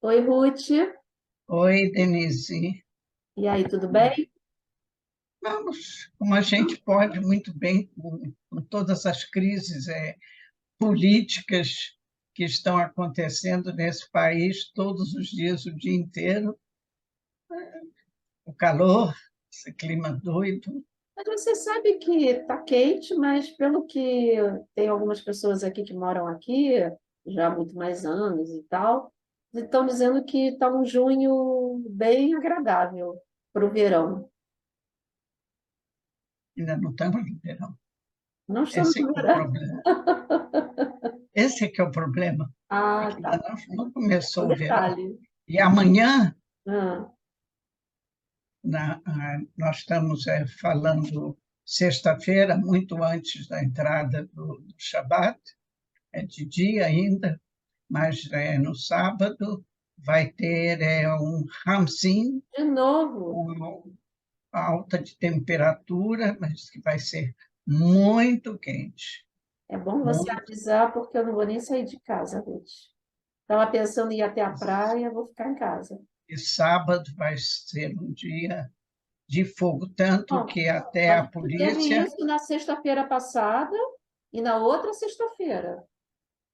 Oi, Ruth. Oi, Denise. E aí, tudo bem? Vamos, como a gente pode muito bem com todas as crises políticas que estão acontecendo nesse país todos os dias, o dia inteiro, o calor, esse clima doido. Mas você sabe que está quente, mas pelo que tem algumas pessoas aqui que moram aqui já há muito mais anos e tal, estão dizendo que está um junho bem agradável para o verão. Ainda não estamos no verão. Não estamos Esse é no que é o verão. problema. Esse é que é o problema, é Ah, que ainda tá. não Um começou o verão. detalhe. E amanhã, Ah, nós estamos falando sexta-feira, muito antes da entrada do Shabat, é de dia ainda, mas no sábado vai ter um Hamsin, de novo. uma alta de temperatura, mas que vai ser muito quente. É bom você Muito. avisar, porque eu não vou nem sair de casa, Ruth. Estava pensando em ir até a praia, vou ficar em casa. E sábado vai ser um dia de fogo, tanto Bom, que até a a gente teve polícia, isso na sexta-feira passada e na outra sexta-feira.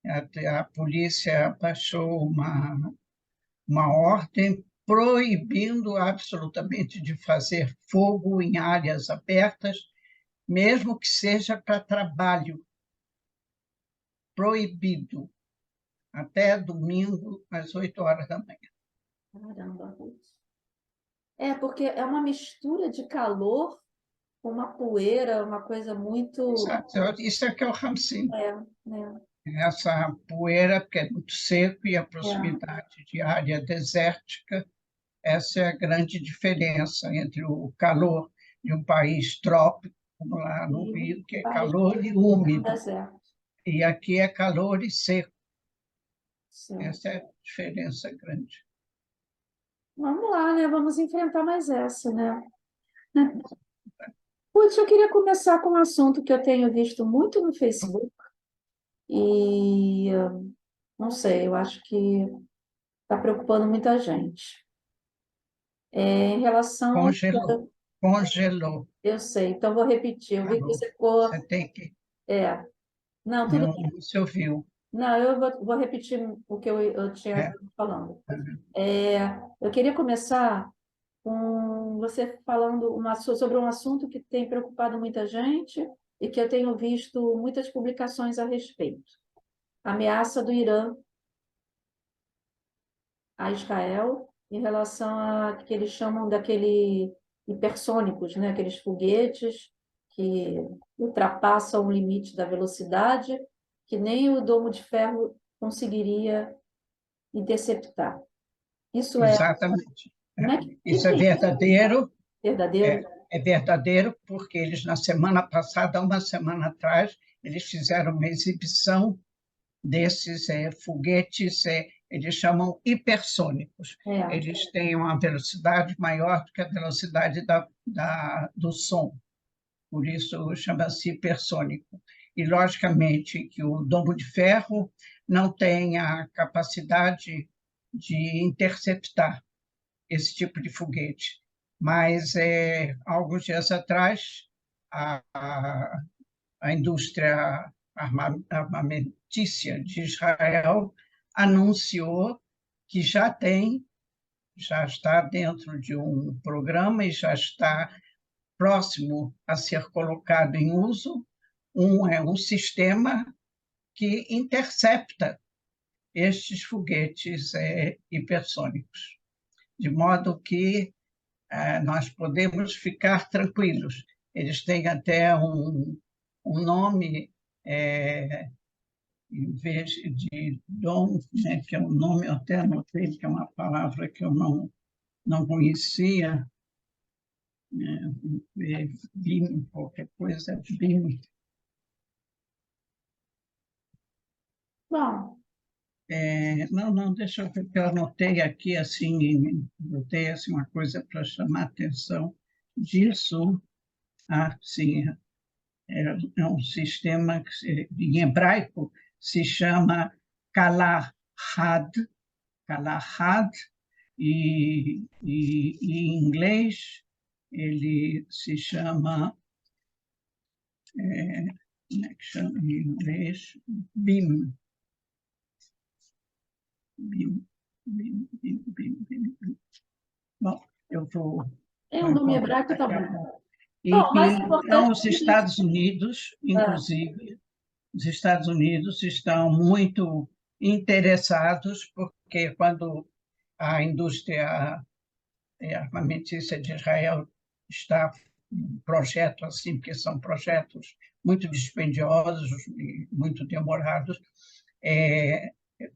até a polícia baixou uma ordem proibindo absolutamente de fazer fogo em áreas abertas, mesmo que seja para trabalho, proibido, até domingo, às 8 horas da manhã. Caramba, Ruth. É, porque é uma mistura de calor com uma poeira, uma coisa muito. Exato. Isso é que é o Ramsim. É, né? Essa poeira, que é muito seco, e a É. proximidade de área desértica, essa é a grande diferença entre o calor de um país trópico, como lá no E Rio, que um é país calor e no úmido, deserto. e aqui é calor e seco. Sim. Essa é a diferença grande. Vamos lá, né? Vamos enfrentar mais essa, né? Ruth, eu queria começar com um assunto que eu tenho visto muito no Facebook e não sei, eu acho que está preocupando muita gente. É, em relação. Congelou, congelou. Eu sei, então vou repetir. Eu vi que Falou. você ficou. Você tem que. É, não, tudo Não, bem. não se ouviu. Não, eu vou repetir o que eu tinha É. falando. É, eu queria começar com você falando sobre um assunto que tem preocupado muita gente e que eu tenho visto muitas publicações a respeito. A ameaça do Irã a Israel em relação a que eles chamam daquele hipersônicos, né? Aqueles foguetes que ultrapassam o limite da velocidade que nem o domo de ferro conseguiria interceptar. Isso é, Exatamente. como É. é Isso que é é isso? verdadeiro, Verdadeiro? é verdadeiro, porque eles, na semana passada, uma semana atrás, eles fizeram uma exibição desses foguetes, eles chamam hipersônicos. É. Eles têm uma velocidade maior do que a velocidade do som, por isso chama-se hipersônico. E, logicamente, que o domo de ferro não tem a capacidade de interceptar esse tipo de foguete. Mas, alguns dias atrás, a a indústria armamentícia de Israel anunciou que já está dentro de um programa e já está próximo a ser colocado em uso um sistema que intercepta estes foguetes hipersônicos, de modo que nós podemos ficar tranquilos. Eles têm até um nome, em vez de dom, né, que é um nome, eu até anotei, que é uma palavra que eu não conhecia, né, BIM, qualquer coisa, BIM. Bom, Não, deixa eu ver, que eu anotei aqui, assim, anotei assim, uma coisa para chamar a atenção disso. Ah, sim, é um sistema que, em hebraico, se chama Kalahad, Galahad, e em inglês ele se chama, como é que chama em inglês? BIM. BIM, BIM, BIM, BIM, BIM. Bom, eu vou Tem um nome encontrar hebraico, tá daqui a bom. pouco. E Bom, mais que, então, importante os é que a gente... Estados Unidos, Ah, inclusive, os Estados Unidos estão muito interessados, porque quando a indústria armamentícia de Israel está em projeto assim, porque são projetos muito dispendiosos e muito demorados,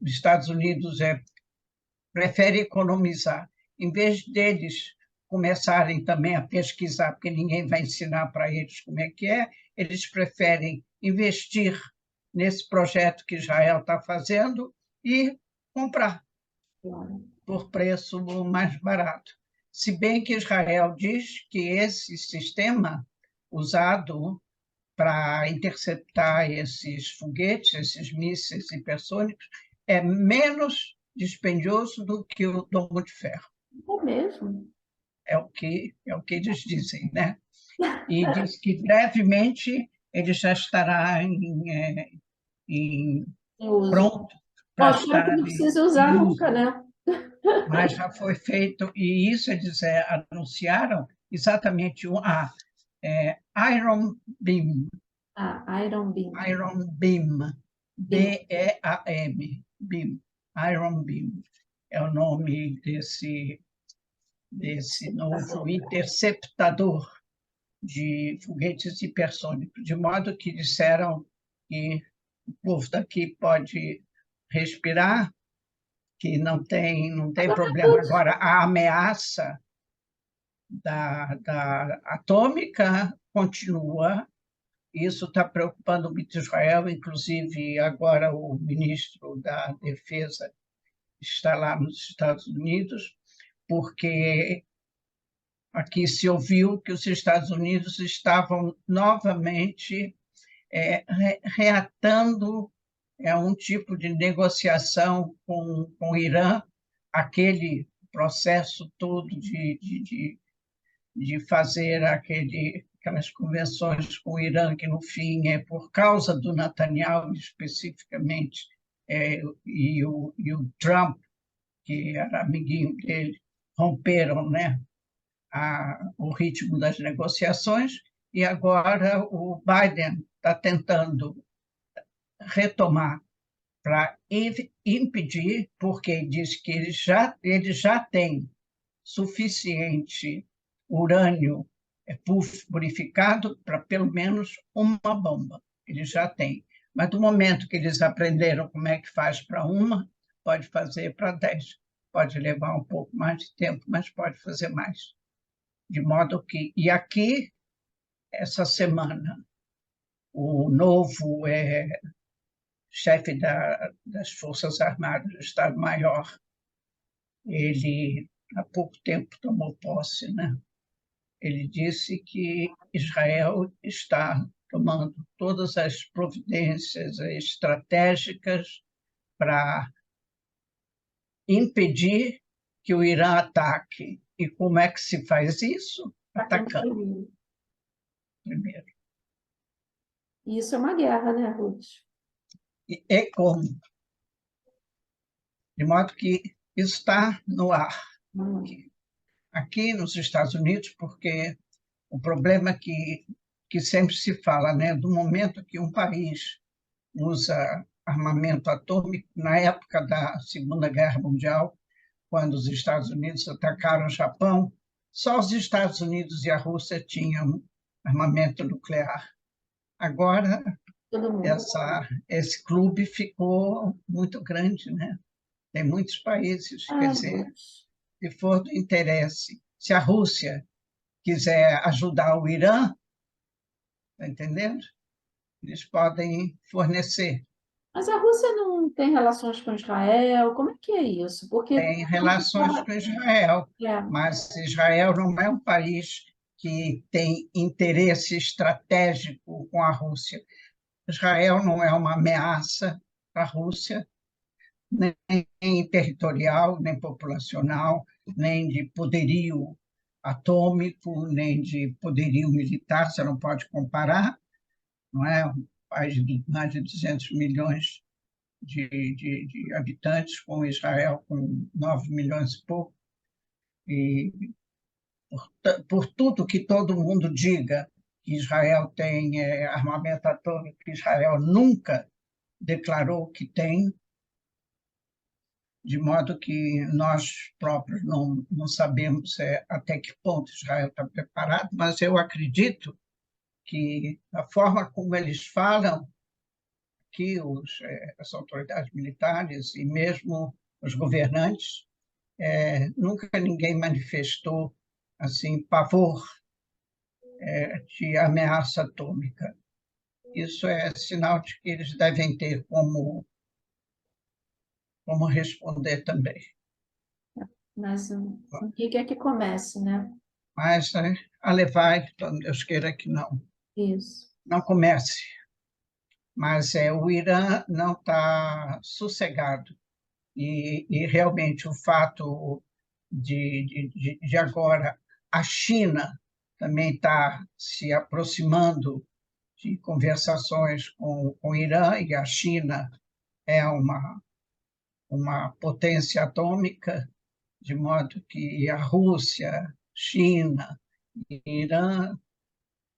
os Estados Unidos prefere economizar. Em vez deles começarem também a pesquisar, porque ninguém vai ensinar para eles como é que é, eles preferem investir nesse projeto que Israel está fazendo e comprar claro. por preço mais barato. Se bem que Israel diz que esse sistema usado para interceptar esses foguetes, esses mísseis hipersônicos, é menos dispendioso do que o domo de ferro. É mesmo. É o que eles dizem, né? E diz que brevemente ele já estará em Em uso. pronto Bom, para espero que estar não precise usar em nunca, uso. né? Mas já foi feito, e isso eles anunciaram exatamente Iron Beam, Ah, Iron Beam. Iron Beam, Beam. BEAM, Beam, Iron Beam, é o nome desse novo interceptador de foguetes hipersônicos, de modo que disseram que o povo daqui pode respirar, que não tem Agora, problema. Agora, a ameaça da atômica continua. Isso está preocupando muito Israel, inclusive agora o ministro da Defesa está lá nos Estados Unidos, porque aqui se ouviu que os Estados Unidos estavam novamente reatando um tipo de negociação com o Irã, aquele processo todo de fazer aquelas convenções com o Irã, que no fim é por causa do Netanyahu especificamente, e o Trump, que era amiguinho dele, romperam, né, o ritmo das negociações, e agora o Biden está tentando retomar para impedir, porque diz que ele já tem suficiente urânio purificado para pelo menos uma bomba. Eles já têm. Mas do momento que eles aprenderam como é que faz para uma, pode fazer para 10. Pode levar um pouco mais de tempo, mas pode fazer mais. De modo que. E aqui, essa semana, o novo chefe das Forças Armadas do Estado-Maior, ele há pouco tempo tomou posse, né? Ele disse que Israel está tomando todas as providências estratégicas para impedir que o Irã ataque. E como é que se faz isso? Atacando primeiro. E isso é uma guerra, né, Ruth? E é como? De modo que está no ar aqui nos Estados Unidos, porque o problema que sempre se fala, né, do momento que um país usa armamento atômico, na época da Segunda Guerra Mundial, quando os Estados Unidos atacaram o Japão, só os Estados Unidos e a Rússia tinham armamento nuclear. Agora, Todo mundo. esse clube ficou muito grande, né? Tem muitos países, quer Ah, dizer, Ruth. se for do interesse, se a Rússia quiser ajudar o Irã, está entendendo? Eles podem fornecer. Mas a Rússia não tem relações com Israel? Como é que é isso? Porque Tem relações com Israel, é, mas Israel não é um país que tem interesse estratégico com a Rússia. Israel não é uma ameaça para a Rússia, nem territorial, nem populacional, nem de poderio atômico, nem de poderio militar, você não pode comparar, não é? Um país de mais de 200 milhões de habitantes, com Israel com 9 milhões e pouco, e por tudo que todo mundo diga que Israel tem armamento atômico, que Israel nunca declarou que tem, de modo que nós próprios não sabemos até que ponto Israel está preparado, mas eu acredito que a forma como eles falam, que as autoridades militares e mesmo os governantes, nunca ninguém manifestou assim pavor de ameaça atômica. Isso é sinal de que eles devem ter como responder também. Mas ninguém quer que comece, né? Mas a levar, então, Deus queira que Isso. não comece. Mas o Irã não está sossegado. E realmente o fato de agora a China também está se aproximando de conversações com o Irã, e a China é uma potência atômica, de modo que a Rússia, China e Irã,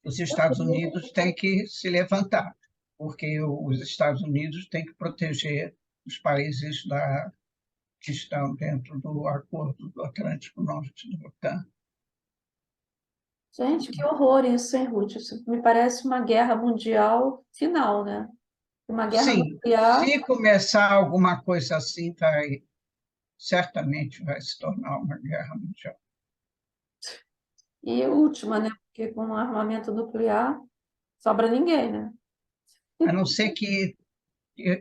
os Estados Unidos têm que se levantar, porque os Estados Unidos têm que proteger os países que estão dentro do Acordo do Atlântico Norte da OTAN. Gente, que horror isso, hein, Ruth? Isso me parece uma guerra mundial final, né? Uma guerra Sim, nuclear se começar alguma coisa assim, certamente vai se tornar uma guerra mundial. e última, né? Porque com o armamento nuclear sobra ninguém, né? A não ser que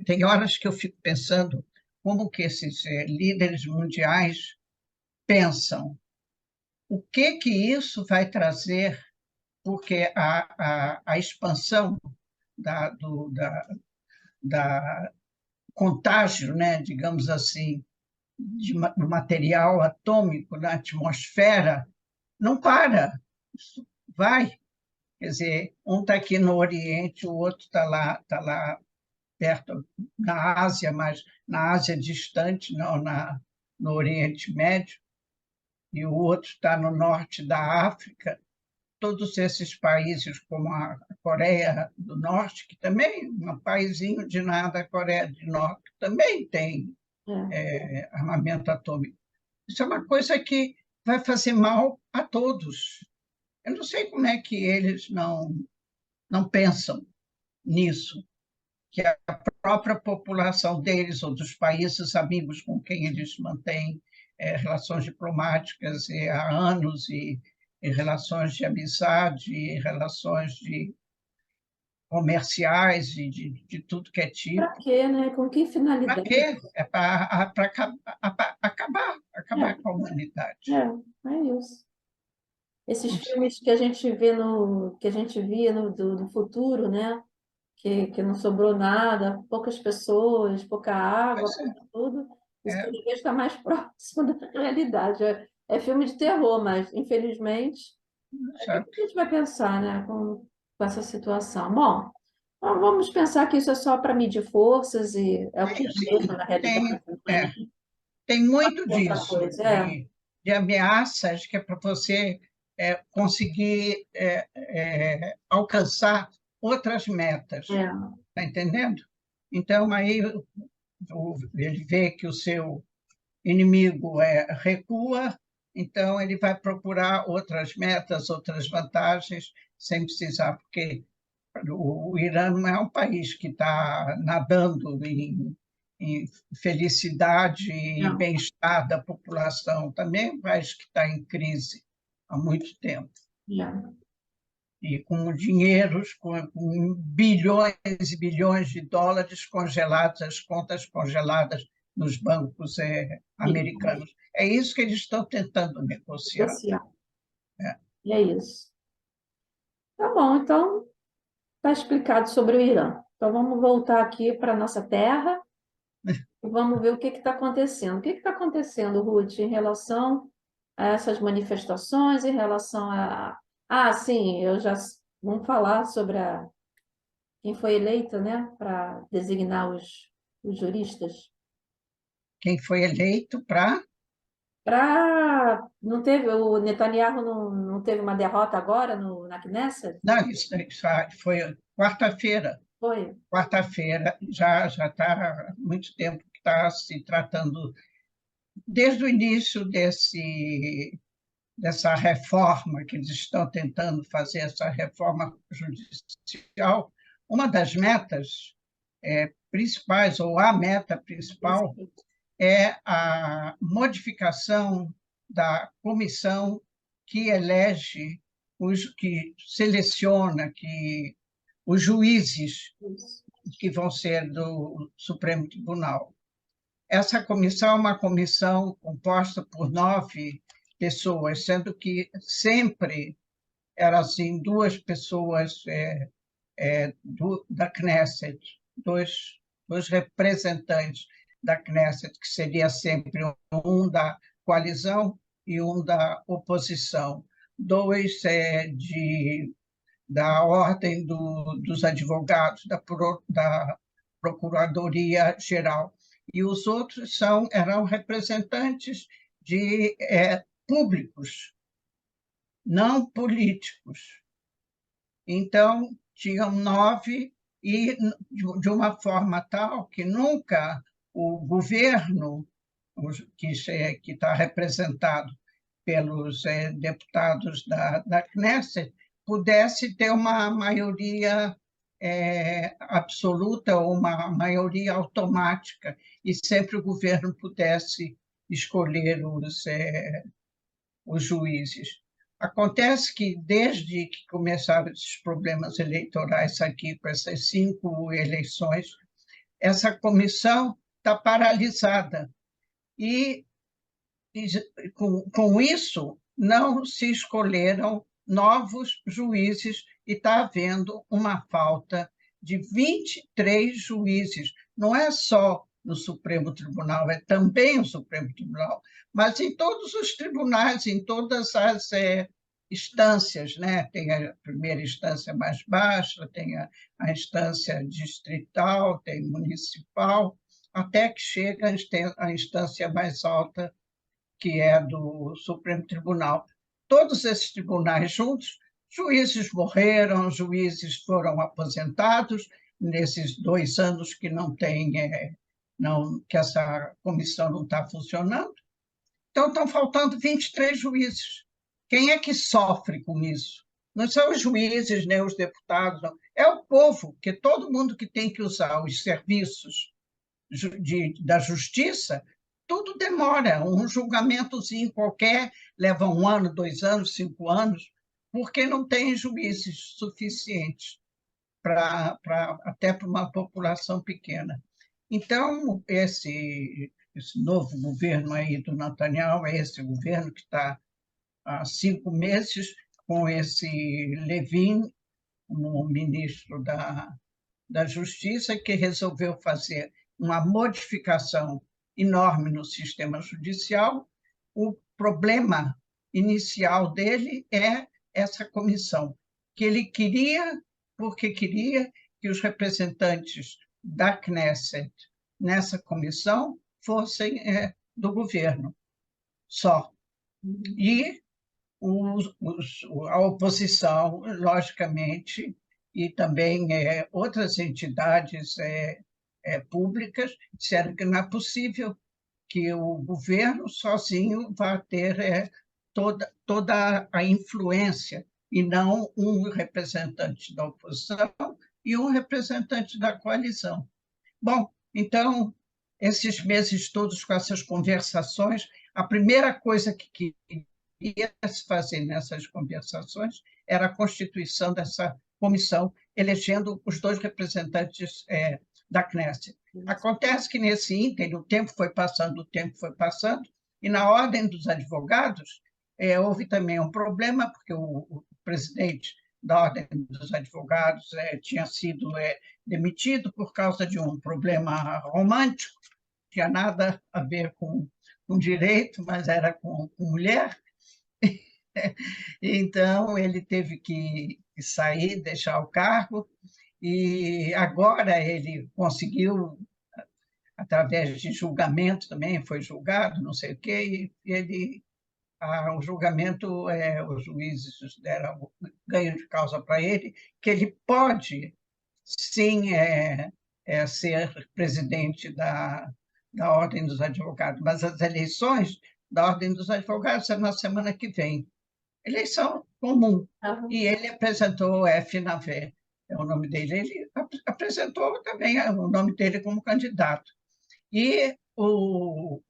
tem horas que eu fico pensando como que esses líderes mundiais pensam. O que isso vai trazer? Porque a expansão da, do da contágio, né, digamos assim, do material atômico na atmosfera não para. Isso vai. Quer dizer, um está aqui no Oriente, o outro tá lá perto, na Ásia, mas na Ásia distante, não no Oriente Médio, e o outro está no norte da África. Todos esses países, como a Coreia do Norte, que também, um paísinho de nada, a Coreia do Norte, também tem É. armamento atômico. Isso é uma coisa que vai fazer mal a todos. Eu não sei como é que eles não pensam nisso, que a própria população deles ou dos países amigos com quem eles mantêm relações diplomáticas há anos, e relações de amizade, e relações comerciais e de tudo que é Para tipo. quê, né? Com que Para finalidade? quê? É para acabar com a É, humanidade. é isso. Esses Não sei. filmes que a gente vê que a gente via do futuro, né? Que não sobrou nada, poucas pessoas, pouca água, Pois pouco tudo. Isso é, cada vez está mais próximo da realidade. É filme de terror, mas infelizmente, o que certo. a gente vai pensar, né, com essa situação? Bom, então vamos pensar que isso é só para medir forças e é o que é mesmo Sim, na realidade, tem, não é é, nem tem muito outra disso, coisa. de ameaças que é para você conseguir alcançar outras metas, É, está entendendo? Então, aí ele vê que o seu inimigo recua, então ele vai procurar outras metas, outras vantagens, sem precisar, porque o Irã não é um país que está nadando em felicidade e não, bem-estar da população, também é um país que está em crise há muito tempo. é, E com dinheiros, com bilhões e bilhões de dólares congelados, as contas congeladas nos bancos americanos. É isso que eles estão tentando negociar. social. É. E é isso. Tá bom, então está explicado sobre o Irã. Então vamos voltar aqui para a nossa terra. Vamos ver o que está acontecendo. O que está acontecendo, Ruth, em relação a essas manifestações, em relação a... Ah, sim, eu já... Vamos falar sobre quem foi eleita, né, para designar os juristas. Quem foi eleito para... Para... Não teve... O Netanyahu não teve uma derrota agora na Knesset? Não, isso foi quarta-feira. Foi? Quarta-feira, já está há muito tempo que está se tratando, desde o início dessa reforma, que eles estão tentando fazer, essa reforma judicial, uma das metas principais, ou a meta principal, é a modificação da comissão que elege, que seleciona, os juízes Isso. que vão ser do Supremo Tribunal. Essa comissão é uma comissão composta por 9 pessoas, sendo que sempre eram assim, 2 pessoas da Knesset, dois representantes da Knesset, que seria sempre um da coalizão e um da oposição. 2 da Ordem dos Advogados, da Procuradoria-Geral. E os outros eram representantes públicos, não políticos. Então, tinham 9, e de uma forma tal que nunca o governo, que está representado pelos deputados da Knesset, pudesse ter uma maioria absoluta ou uma maioria automática, e sempre o governo pudesse escolher os juízes. Acontece que, desde que começaram esses problemas eleitorais aqui, com essas 5 eleições, essa comissão está paralisada. E, com isso, não se escolheram novos juízes, e está havendo uma falta de 23 juízes. Não é só no Supremo Tribunal, é também o Supremo Tribunal, mas em todos os tribunais, em todas as instâncias, né? Tem a primeira instância mais baixa, tem a instância distrital, tem municipal, até que chega a instância mais alta, que é do Supremo Tribunal. Todos esses tribunais juntos, juízes morreram, juízes foram aposentados nesses 2 anos que que essa comissão não está funcionando. Então, estão faltando 23 juízes. Quem é que sofre com isso? Não são os juízes, nem os deputados, não. É o povo, que todo mundo que tem que usar os serviços da justiça, tudo demora. Um julgamentozinho qualquer leva 1 ano, 2 anos, 5 anos, porque não tem juízes suficientes até para uma população pequena. Então, esse novo governo aí do Netanyahu é esse governo que está há 5 meses, com esse Levin como ministro da Justiça, que resolveu fazer uma modificação enorme no sistema judicial. O problema inicial dele é essa comissão, que ele queria, porque queria que os representantes da Knesset nessa comissão fossem do governo só. E a oposição, logicamente, e também outras entidades públicas, disseram que não é possível que o governo sozinho vá ter toda a influência, e não um representante da oposição e um representante da coalizão. Bom, então, esses meses todos com essas conversações, a primeira coisa que ia se fazer nessas conversações era a constituição dessa comissão, elegendo os 2 representantes da Knesset. Acontece que, nesse ínterim, o tempo foi passando, e na Ordem dos Advogados houve também um problema, porque o presidente da Ordem dos Advogados tinha sido demitido por causa de um problema romântico, tinha nada a ver com direito, mas era com mulher. Então, ele teve que sair, deixar o cargo, e agora ele conseguiu, através de julgamento também, foi julgado, não sei o quê, e ele, o julgamento, os juízes deram ganho de causa para ele, que ele pode, sim, ser presidente da Ordem dos Advogados, mas as eleições da Ordem dos Advogados é na semana que vem. Eleição comum. Aham. E ele apresentou FNAV, é o nome dele. Ele apresentou também o nome dele como candidato. E o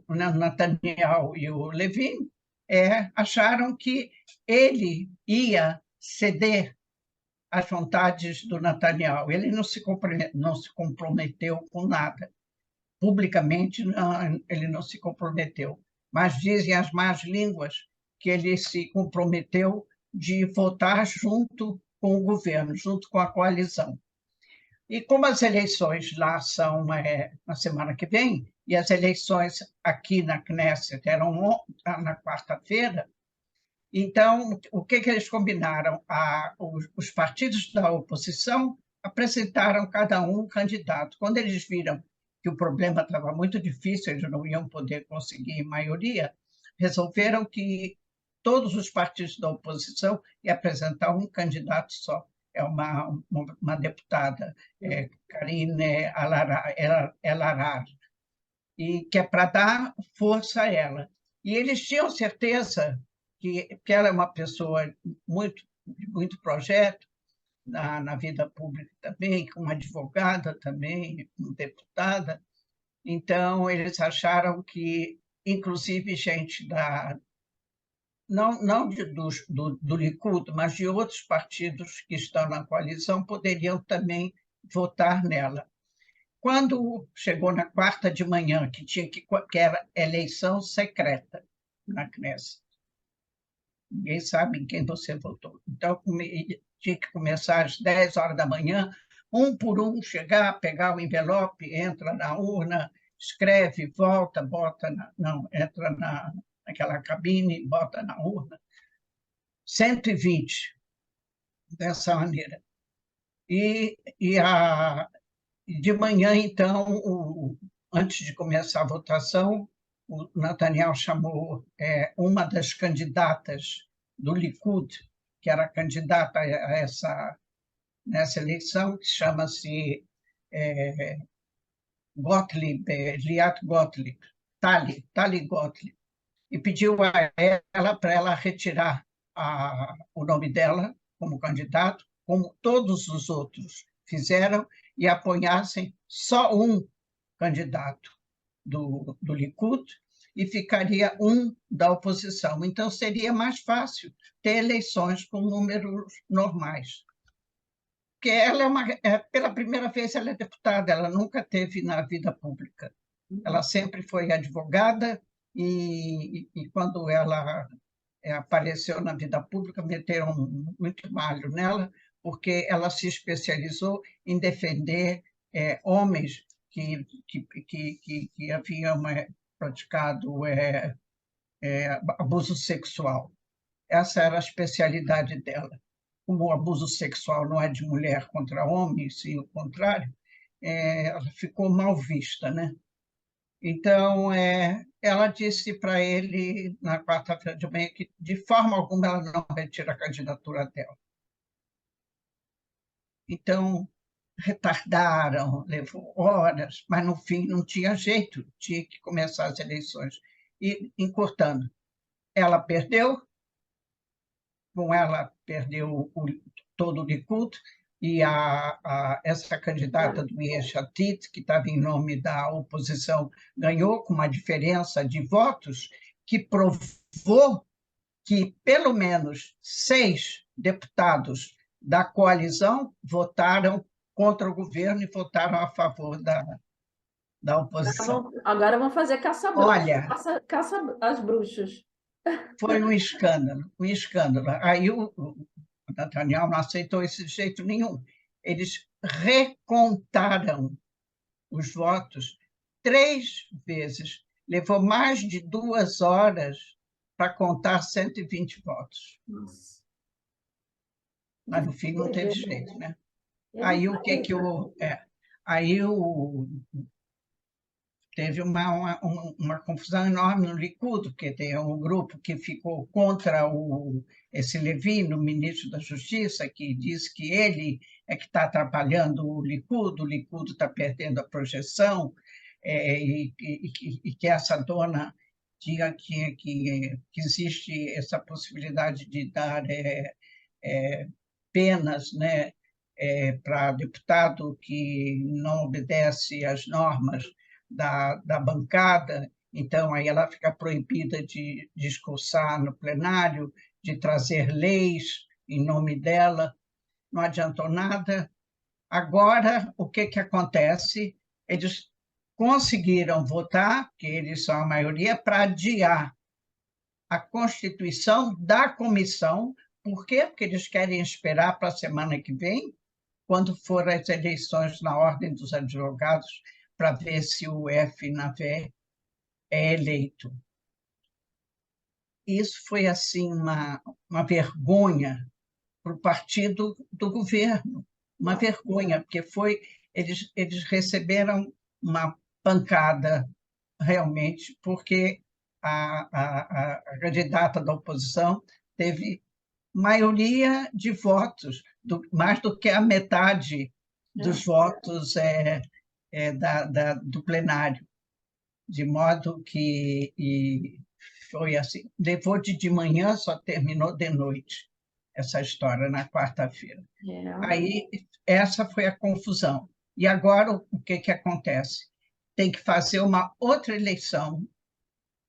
Nathaniel e o Levin acharam que ele ia ceder às vontades do Nathaniel. Ele não se comprometeu com nada. Publicamente, não, ele não se comprometeu. Mas dizem as más línguas que ele se comprometeu de votar junto com o governo, junto com a coalizão. E como as eleições lá são na semana que vem, e as eleições aqui na Knesset eram na quarta-feira, então, o que eles combinaram? Os partidos da oposição apresentaram cada um candidato. Quando eles viram que o problema estava muito difícil, eles não iam poder conseguir maioria, resolveram que todos os partidos da oposição iam apresentar um candidato só. É uma deputada, Karine El-Arar, e que é para dar força a ela. E eles tinham certeza que ela é uma pessoa de muito projeto na vida pública também, como advogada também, como deputada. Então, eles acharam que, inclusive, gente não do Likud, mas de outros partidos que estão na coalizão, poderiam também votar nela. Quando chegou na quarta de manhã, que era eleição secreta na Knesset, ninguém sabe em quem você votou. Então, tinha que começar às 10 horas da manhã, um por um, chegar, pegar o envelope, entra na urna, escreve, volta, bota, não, entra naquela cabine, bota na urna. 120, dessa maneira. De manhã, então, antes de começar a votação, o Nathaniel chamou uma das candidatas do Likud, que era candidata nessa eleição, que chama-se Gottlieb, Liat Gottlieb, Tali Gottlieb, e pediu a ela para ela retirar o nome dela como candidato, como todos os outros fizeram, e apoiassem só um candidato do Likud e ficaria um da oposição. Então, seria mais fácil ter eleições com números normais. Porque ela pela primeira vez, ela é deputada, ela nunca teve na vida pública. Ela sempre foi advogada e quando ela apareceu na vida pública, meteram muito malho nela, porque ela se especializou em defender homens que haviam praticado abuso sexual. Essa era a especialidade dela. Como o abuso sexual não é de mulher contra homem, sim o contrário, ela ficou mal vista, né? Então, ela disse para ele, na quarta-feira de manhã, que de forma alguma ela não retira a candidatura dela. Então, retardaram, levou horas, mas no fim não tinha jeito, tinha que começar as eleições. E, encurtando, ela perdeu, com ela perdeu todo o Likud, e essa candidata do Yesh Atid, que estava em nome da oposição, ganhou com uma diferença de votos que provou que pelo menos 6 deputados da coalizão votaram contra o governo e votaram a favor da oposição. Agora vão fazer caça-bruxas, Olha, caça às bruxas. foi um escândalo, um escândalo. Aí o Netanyahu não aceitou esse de jeito nenhum. Eles recontaram os votos 3 vezes. Levou mais de 2 horas para contar 120 votos. Nossa. Mas, no fim, não teve Doideira. jeito, né? Ele Aí, não o que que vai. o... Aí, teve uma confusão enorme no Likud, porque tem um grupo que ficou contra esse Levin, o ministro da Justiça, que diz que ele é que está atrapalhando o Likud está perdendo a projeção, e que essa dona diga que existe essa possibilidade de dar penas, né, para deputado que não obedece às normas da bancada, então aí ela fica proibida de discursar no plenário, de trazer leis em nome dela, não adiantou nada. Agora, o que acontece? Eles conseguiram votar, que eles são a maioria, para adiar a constituição da comissão. Por quê? Porque eles querem esperar para a semana que vem, quando for as eleições na Ordem dos Advogados, para ver se o FNAVE é eleito. Isso foi assim uma vergonha para o partido do governo, uma vergonha, porque eles receberam uma pancada realmente, porque a candidata da oposição teve maioria de votos, mais do que a metade dos votos do plenário, de modo que foi assim. Levou de manhã, só terminou de noite, essa história, na quarta-feira. Aí, essa foi a confusão. E agora, o que acontece? Tem que fazer uma outra eleição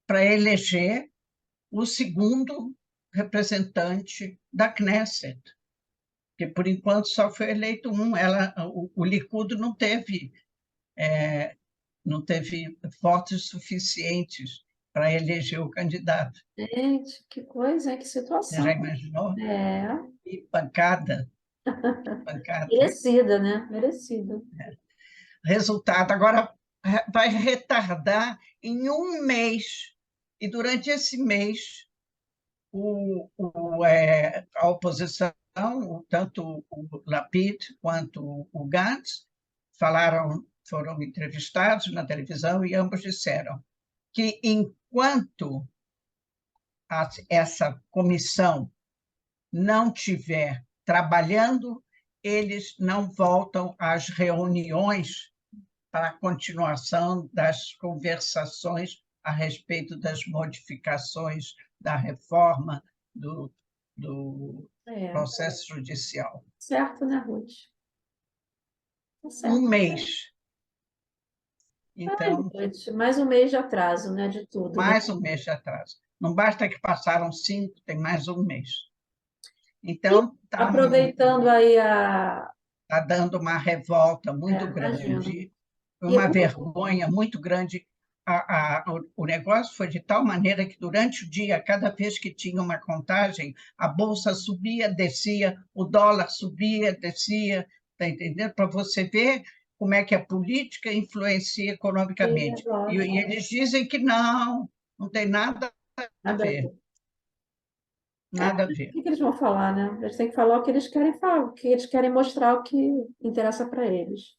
para eleger o segundo representante da Knesset, porque, por enquanto, só foi eleito um. O Likud não teve votos suficientes para eleger o candidato. Gente, que coisa, hein? Que Você já situação. imaginou? É, Que pancada, pancada. merecida, né? Merecida. Resultado, agora vai retardar em 1 mês, e durante esse mês a oposição, tanto o Lapid quanto o Gantz, foram entrevistados na televisão e ambos disseram que, enquanto essa comissão não estiver trabalhando, eles não voltam às reuniões para a continuação das conversações a respeito das modificações da reforma do processo judicial. Certo, né, Ruth? Tá 1 certo. mês. Ai, Então, Ruth, mais um mês de atraso, né? De tudo, né? mais 1 mês de atraso. Não basta que passaram 5, tem mais 1 mês. E Então, aproveitando aí a. tá dando uma revolta muito Imagino. grande, E uma vergonha muito grande. O negócio foi de tal maneira que, durante o dia, cada vez que tinha uma contagem, a bolsa subia, descia, o dólar subia, descia, está entendendo? Para você ver como é que a política influencia economicamente. E lógico, eles dizem que não tem nada a nada a ver, ver. nada a O ver. que que eles vão falar, né? Eles têm que falar o que eles querem falar, o que eles querem mostrar, o que interessa para eles.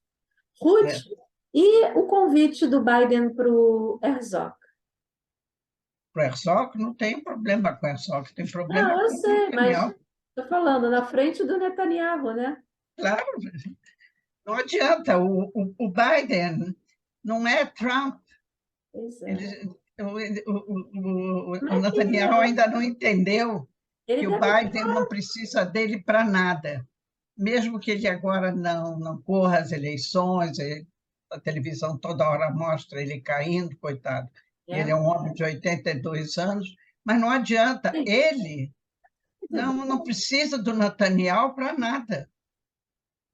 Ruth, É. e o convite do Biden para o Herzog? O Herzog não tem problema com o Herzog, tem Não, problema eu com o sei, mas Netanyahu. estou falando na frente do Netanyahu, né? Claro, não adianta. O Biden não é Trump. Pois é. Ele, o Como é que Netanyahu ainda não entendeu ele que o deve. Biden não precisa dele para nada. Mesmo que ele agora não corra as eleições, a televisão toda hora mostra ele caindo, coitado. E ele é É. um homem de 82 anos, mas não adianta. Sim, Ele não precisa do Netanyahu para nada.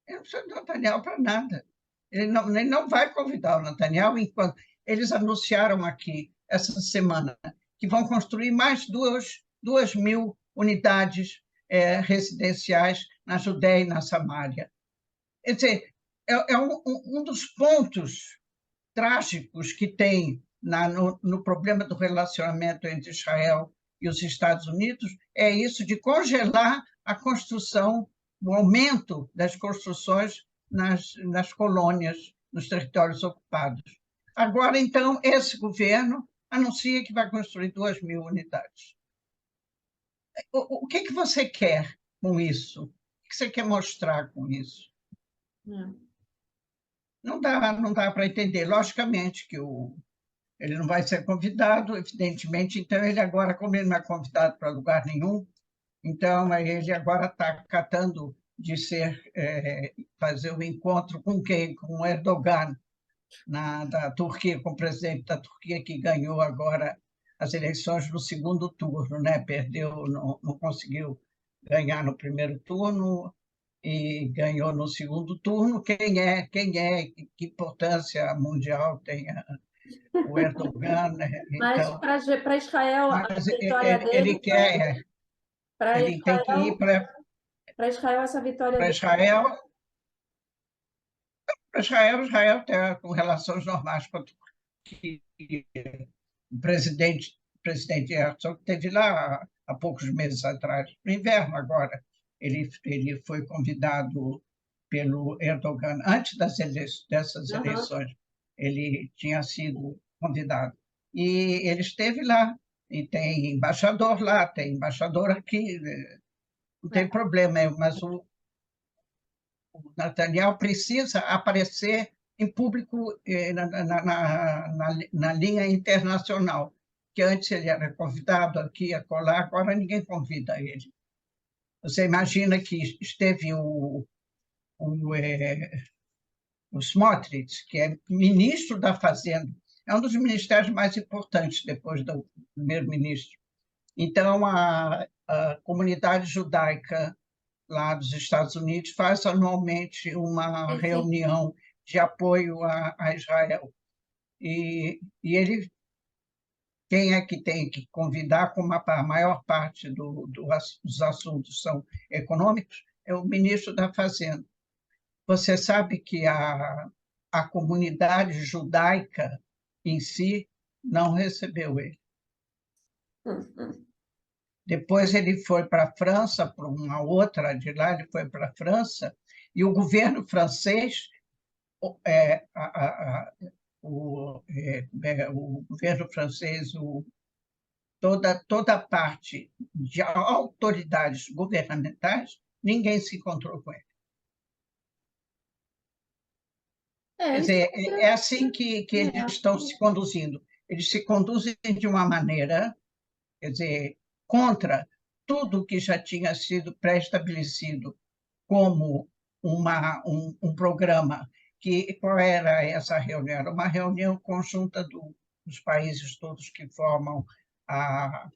Ele não precisa do Netanyahu para nada. Ele não vai convidar o Netanyahu enquanto eles anunciaram aqui essa semana que vão construir mais 2.000 unidades residenciais na Judéia e na Samária. Quer dizer, é um dos pontos trágicos que tem no problema do relacionamento entre Israel e os Estados Unidos é isso de congelar a construção, o aumento das construções nas colônias, nos territórios ocupados. Agora, então, esse governo anuncia que vai construir 2.000 unidades. O que você quer com isso? O que você quer mostrar com isso? Não dá para entender. Logicamente que ele não vai ser convidado, evidentemente, então ele agora, como ele não é convidado para lugar nenhum, então ele agora está catando de fazer o encontro com quem? Com o Erdogan, da Turquia, com o presidente da Turquia, que ganhou agora as eleições no segundo turno, né? Perdeu, não conseguiu ganhar no primeiro turno e ganhou no segundo turno. Que importância mundial tem o Erdogan, né? Mas Então, para Israel, a mas vitória ele dele foi. quer, Para ele tem que ir Israel, para Israel, essa vitória para dele. Israel. Israel está com relações normais com a Turquia. O presidente Herzog esteve lá há poucos meses atrás, no inverno agora. Ele foi convidado pelo Erdogan, antes dessas Aham. eleições, ele tinha sido convidado. E ele esteve lá, e tem embaixador lá, tem embaixador aqui, não tem problema, mas o Netanyahu precisa aparecer em público na linha internacional, que antes ele era convidado aqui, acolá, agora ninguém convida ele. Você imagina que esteve o Smotrich, que é ministro da Fazenda, é um dos ministérios mais importantes depois do primeiro-ministro. Então, a comunidade judaica lá dos Estados Unidos faz anualmente uma Sim, sim. reunião de apoio a Israel. E ele, quem é que tem que convidar, como a maior parte dos assuntos são econômicos, é o ministro da Fazenda. Você sabe que a comunidade judaica em si não recebeu ele. Hum. Depois ele foi para a França, para uma outra de lá, ele foi para a França, e o governo francês, é, o governo francês, toda a parte de autoridades governamentais, ninguém se encontrou com ele. Quer Isso dizer, é assim que eles é. estão se conduzindo. Eles se conduzem de uma maneira, quer dizer, contra tudo que já tinha sido pré-estabelecido como um programa. Qual era essa reunião? Era uma reunião conjunta dos países todos que formam a,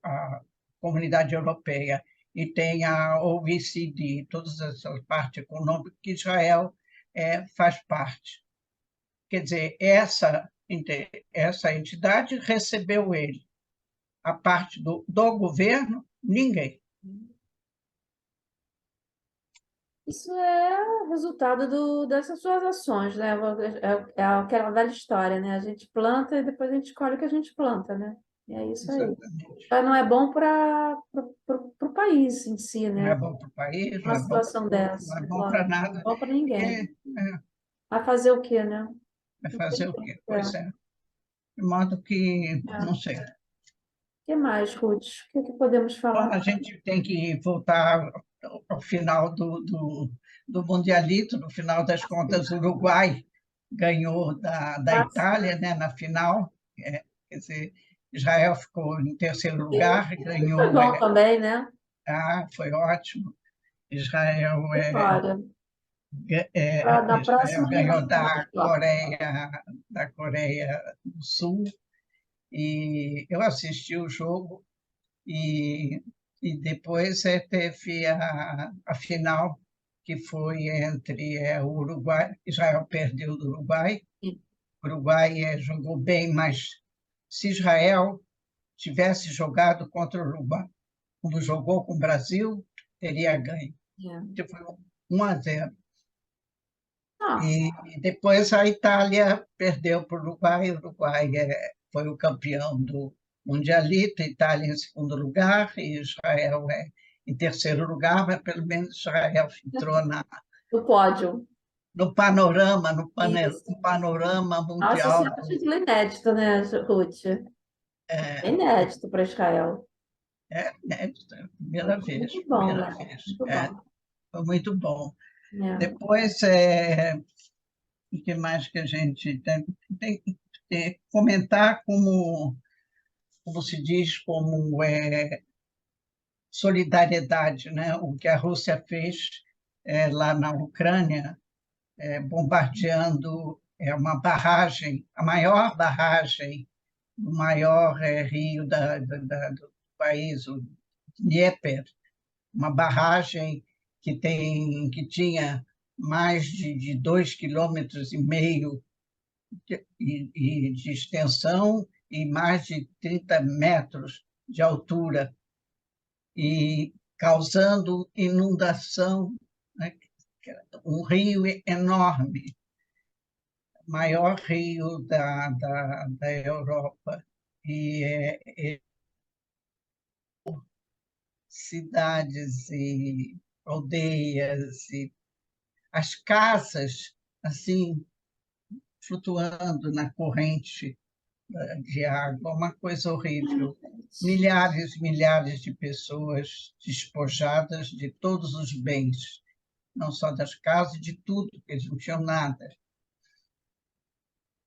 a Comunidade Europeia, e tem a OECD, todas essas partes econômicas que Israel faz parte. Quer dizer, essa entidade recebeu ele. A parte do governo, ninguém. Isso é resultado dessas suas ações, né? É aquela velha história, né? A gente planta e depois a gente colhe o que a gente planta, né? E é isso aí. Exatamente. Mas não é bom para o país em si, Não né? é bom para o país, não Uma é bom para o situação povo, não dessa, é bom para claro. Não é nada. bom para ninguém. E, Vai fazer o quê, né? vai Não tem fazer o jeito. quê? Pois é. De modo que, não O sei. que mais, Ruth? O que podemos Bom, falar? a gente tem que voltar ao final do Mundialito. No final das contas, o Uruguai ganhou da Ah, Itália, né, na final. Quer dizer, Israel ficou em terceiro sim. lugar e Foi ganhou. bom também, né? Foi ótimo. Israel, Vitória. Na Israel próxima a gente vai ganhou falar melhor. Da Coreia do Sul, e eu assisti o jogo. E depois teve a final, que foi entre o Uruguai. Israel perdeu do Uruguai. O Uruguai jogou bem, mas se Israel tivesse jogado contra o Uruguai, como jogou com o Brasil, teria ganho. É. Foi 1-0. Não, Ah, E depois a Itália perdeu para o Uruguai foi o campeão do Mundialito, Itália em segundo lugar e Israel em terceiro lugar, mas pelo menos Israel entrou no pódio. no Isso. panorama Nossa, isso mundial é um título inédito, né, Ruth? É inédito para Israel. inédito, é a primeira Muito vez, bom, primeira né? vez. Muito bom. Foi muito bom. É. Depois, o que mais que a gente tem que comentar como se diz, como solidariedade, né? O que a Rússia fez lá na Ucrânia, bombardeando uma barragem, a maior barragem, o maior rio do país, o Dnieper, uma barragem que tinha mais de 2,5 km de extensão e mais de 30 metros de altura, e causando inundação, né? Um rio enorme, maior rio da Europa. E cidades e aldeias, e as casas, assim, flutuando na corrente de água, uma coisa horrível. Milhares e milhares de pessoas despojadas de todos os bens, não só das casas, de tudo, porque eles não tinham nada.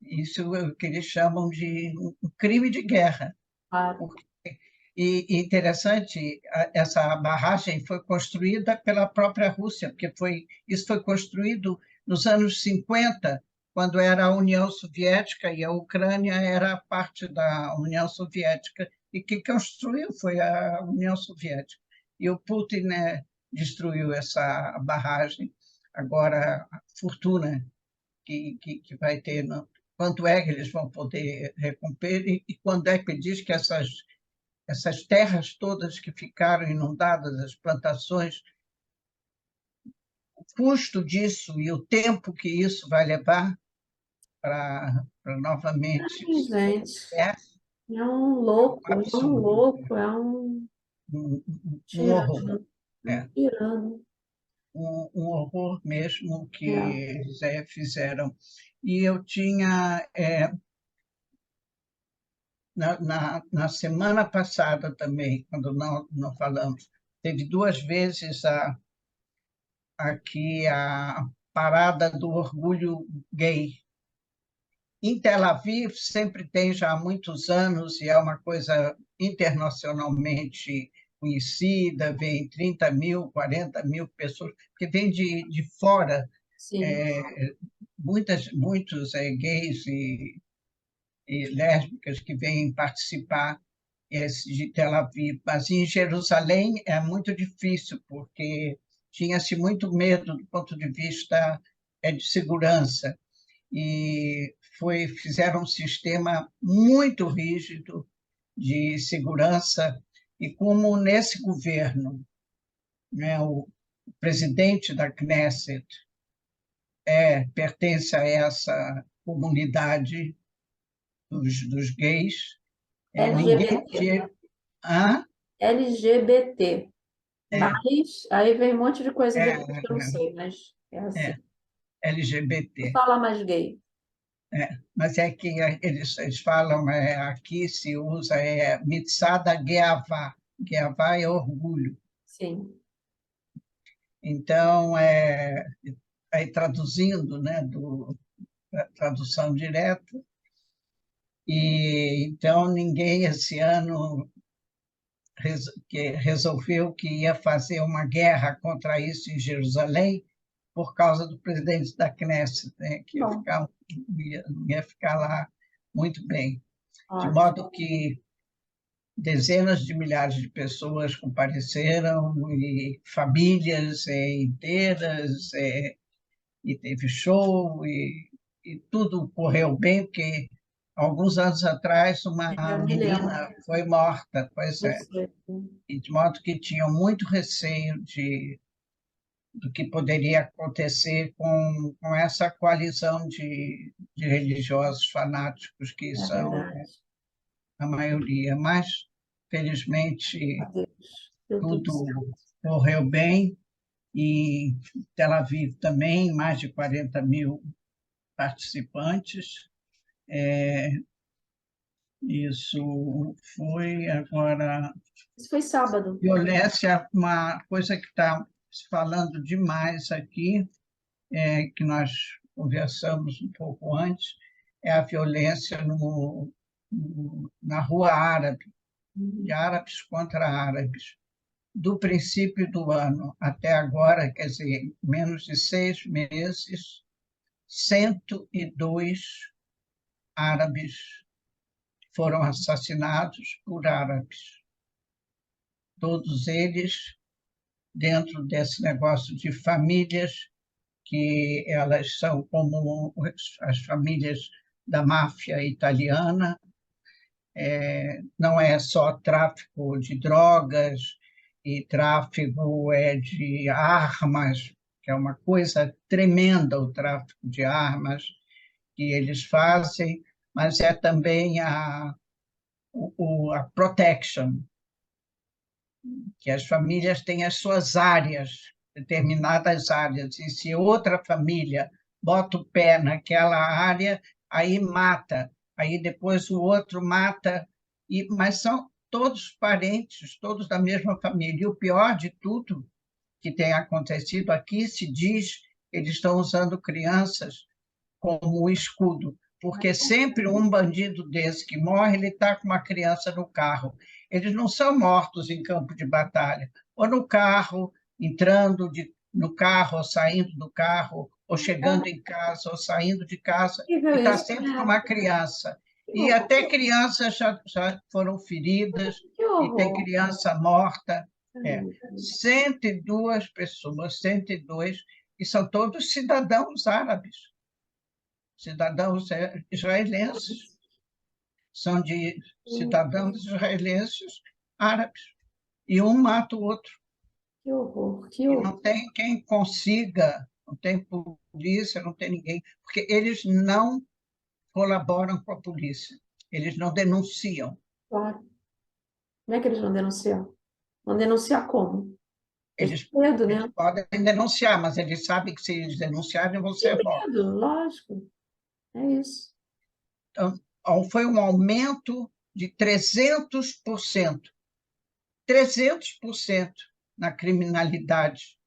Isso é o que eles chamam de um crime de guerra. Claro. E interessante, essa barragem foi construída pela própria Rússia, porque isso foi construído nos anos 50, quando era a União Soviética e a Ucrânia era parte da União Soviética. E quem construiu foi a União Soviética. E o Putin, né, destruiu essa barragem. Agora, a fortuna que vai ter, quanto é que eles vão poder recompor e quando é que ele diz que essas terras todas que ficaram inundadas, as plantações, o custo disso e o tempo que isso vai levar para novamente Ai, gente, é um é um absurdo, louco, é um um horror, tirano, um é, tirano. um horror mesmo que É. eles fizeram. E eu tinha, na semana passada também, quando não falamos, teve duas vezes aqui a parada do orgulho gay. Em Tel Aviv sempre tem já há muitos anos e é uma coisa internacionalmente conhecida, vem 30.000, 40.000 pessoas, que vem de fora, Sim. muitos gays e lésbicas que vêm participar de Tel Aviv. Mas em Jerusalém é muito difícil, porque tinha-se muito medo do ponto de vista de segurança. E fizeram um sistema muito rígido de segurança. E como nesse governo, né, o presidente da Knesset pertence a essa comunidade dos gays, ninguém LGBT. podia. Ah, LGBT. é, Mas aí vem um monte de coisa depois é, que eu não sei, mas é assim. é, Vou LGBT. falar mais gay. Mas é que eles falam, aqui se usa Mitzada Geavá. Geavá é orgulho. Sim. Então, aí traduzindo, né, tradução direta, e então ninguém esse ano que resolveu que ia fazer uma guerra contra isso em Jerusalém por causa do presidente da Knesset, né, que Bom, ia ficar lá muito bem. De ótimo. modo que dezenas de milhares de pessoas compareceram, e famílias inteiras, e teve show, e tudo correu bem, porque alguns anos atrás uma Eu me lembro. menina foi morta, pois Eu é, sei. e de modo que tinham muito receio do que poderia acontecer com essa coalizão de religiosos fanáticos que É são verdade. a maioria. Mas, felizmente, Adeus. Deu tudo tudo certo. correu bem e Tel Aviv também, mais de 40.000 participantes. Isso foi agora. Isso foi sábado. Violência, uma coisa que está se falando demais aqui, que nós conversamos um pouco antes, é a violência na rua árabe, de árabes contra árabes. Do princípio do ano até agora, quer dizer, menos de 6 meses, 102 árabes foram assassinados por árabes. Todos eles dentro desse negócio de famílias, que elas são como as famílias da máfia italiana, não é só tráfico de drogas e tráfico de armas, que é uma coisa tremenda o tráfico de armas que eles fazem, mas é também a protection, que as famílias têm as suas áreas, determinadas áreas, e se outra família bota o pé naquela área, aí mata, aí depois o outro mata, mas são todos parentes, todos da mesma família. E o pior de tudo que tem acontecido aqui, se diz que eles estão usando crianças como escudo, porque sempre um bandido desse que morre, ele está com uma criança no carro. Eles não são mortos em campo de batalha, ou no carro, entrando no carro, ou saindo do carro, ou chegando em casa, ou saindo de casa, Horrível e está isso, sempre com né? uma criança. Que E até horror. crianças já foram feridas, Que e tem horror. criança morta. Ai, É. meu Deus. 102 pessoas, 102, e são todos cidadãos árabes, cidadãos israelenses, são de cidadãos israelenses árabes, e um mata o outro. Que horror, que E horror. não tem quem consiga, não tem polícia, não tem ninguém, porque eles não colaboram com a polícia, eles não denunciam. Claro. Como é que eles vão denunciar? Vão denunciar como? Eles Eles, têm medo, eles né? podem denunciar, mas eles sabem que se eles denunciarem vão Que ser mortos. medo, lógico. É isso. Então, foi um aumento de 300%. 300% na criminalidade,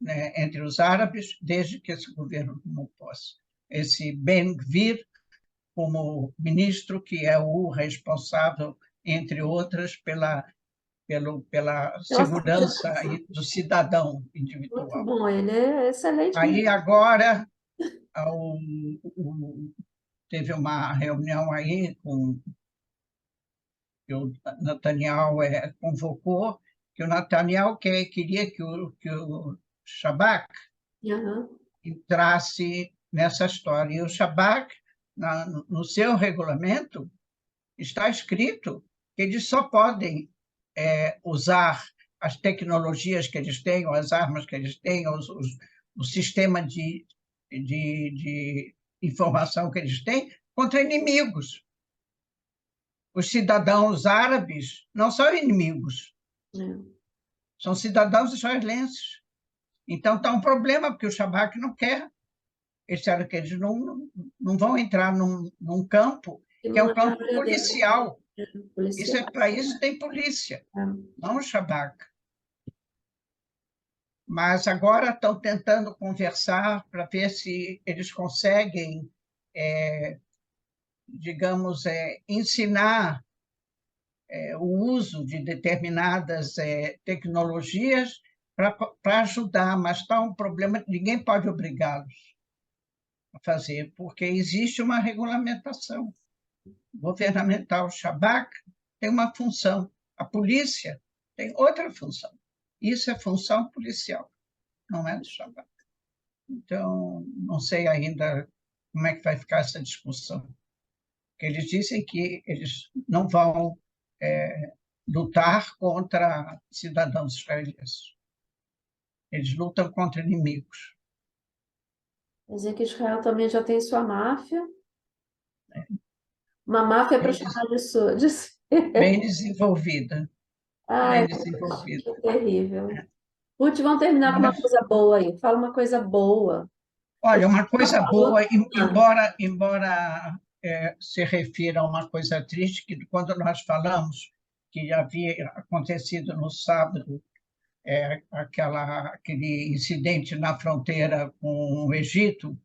né, entre os árabes, desde que esse governo tomou posse. Esse Ben-Gvir, como ministro, que é o responsável, entre outras, pela Pela segurança do cidadão muito individual. bom, ele é excelente Aí, ministro. agora, teve uma reunião aí que o Netanyahu convocou, que o Netanyahu queria que o Shabak Aham. entrasse nessa história. E o Shabak, no seu regulamento, está escrito que eles só podem usar as tecnologias que eles têm, as armas que eles têm, o sistema de informação que eles têm, contra inimigos. Os cidadãos árabes não são inimigos, É. são cidadãos israelenses. Então, está um problema, porque o Shabak não quer. Eles disseram que eles não vão entrar num campo E que é não um é a campo área dele, policial. é Isso policial. para isso tem polícia, É. não o Shabak. Mas agora estão tentando conversar para ver se eles conseguem, digamos, ensinar o uso de determinadas tecnologias para ajudar, mas está um problema, ninguém pode obrigá-los a fazer, porque existe uma regulamentação governamental. O Shabak tem uma função, a polícia tem outra função. Isso é função policial, não é do Shabak. Então, não sei ainda como é que vai ficar essa discussão. Porque eles dizem que eles não vão lutar contra cidadãos israelenses. Eles lutam contra inimigos. Quer dizer que Israel também já tem sua máfia. Uma máfia para Bem, chamar de... bem desenvolvida, Ai, bem Ruth, desenvolvida. que terrível. Ruth, vamos terminar com uma Mas, coisa boa aí. Fala uma coisa boa. Eu olha, uma estava coisa boa, falando... embora se refira a uma coisa triste, que quando nós falamos que havia acontecido no sábado aquele incidente na fronteira com o Egito,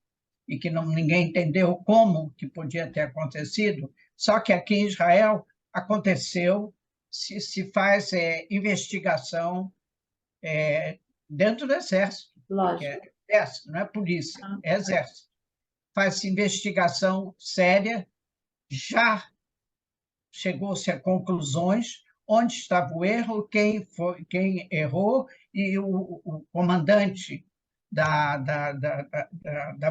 e que ninguém entendeu como que podia ter acontecido, só que aqui em Israel aconteceu, se faz investigação dentro do Exército, que Lógico. é Exército, não é polícia, Ah, é Exército. Faz investigação séria, já chegou-se a conclusões onde estava o erro, quem errou, e o comandante da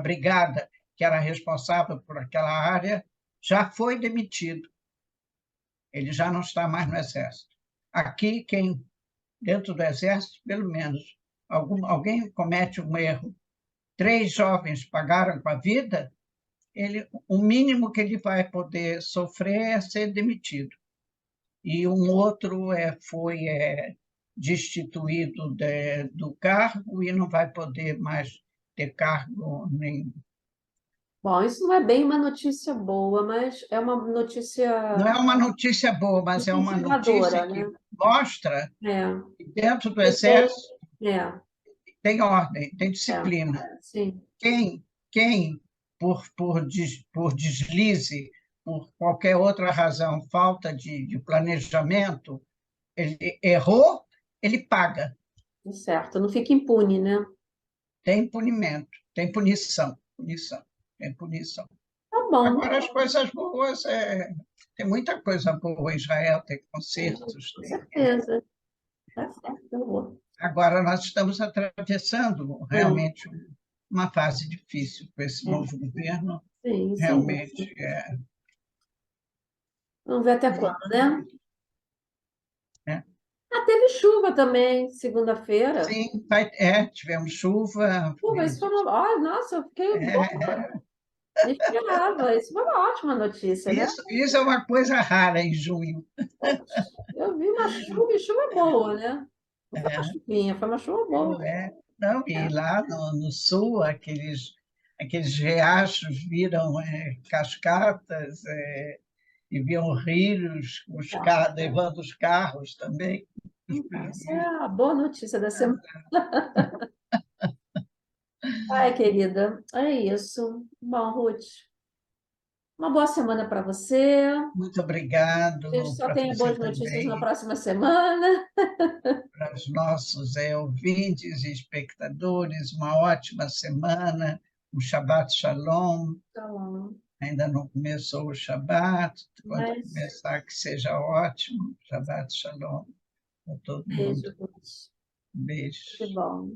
brigada, que era responsável por aquela área, já foi demitido. Ele já não está mais no Exército. Aqui, dentro do Exército, pelo menos, alguém comete um erro, 3 jovens pagaram com a vida, o mínimo que ele vai poder sofrer é ser demitido. E um outro foi destituído do cargo e não vai poder mais ter cargo nenhum. bom, isso não é bem uma notícia boa, mas é uma notícia Não é uma notícia boa, mas é uma notícia incentivadora, que né? mostra É. que dentro do Respeito. Exército É, tem ordem, tem é, disciplina. sim. Quem por deslize, por qualquer outra razão, falta de planejamento, ele errou, ele paga. Certo. Não fica impune, né? Tem punimento, tem punição, tem punição. Tá bom. Agora, as coisas boas, tem muita coisa boa em Israel, tem É, concertos. com certeza. Tá certo, eu vou. Agora, nós estamos atravessando É, realmente uma fase difícil com esse é, novo governo, sim, sim. realmente. Vamos ver até quando, né? É. Ah, teve chuva também, segunda-feira. Sim, tivemos chuva, Chuva, isso foi uma... Ai, nossa, eu fiquei é, boba. Nem esperava. Isso foi uma ótima notícia, né? isso é uma coisa rara em junho. Eu vi uma chuva e chuva boa, né? Não foi uma É. chuvinha, foi uma chuva boa. Não, e lá no sul, aqueles riachos viram cascatas, e viam rios, levando os carros também. Essa é a boa notícia da semana. Ai, querida, é isso. Bom, Ruth, uma boa semana para você. Muito A gente obrigado só para tenha você boas notícias na também, próxima semana. para os nossos ouvintes e espectadores, uma ótima semana, um Shabbat Shalom. Então, Ainda não começou o Shabbat, quando mas começar, que seja ótimo. Shabbat Shalom para todo mundo. beijo, Ruth. Que Beijo. bom.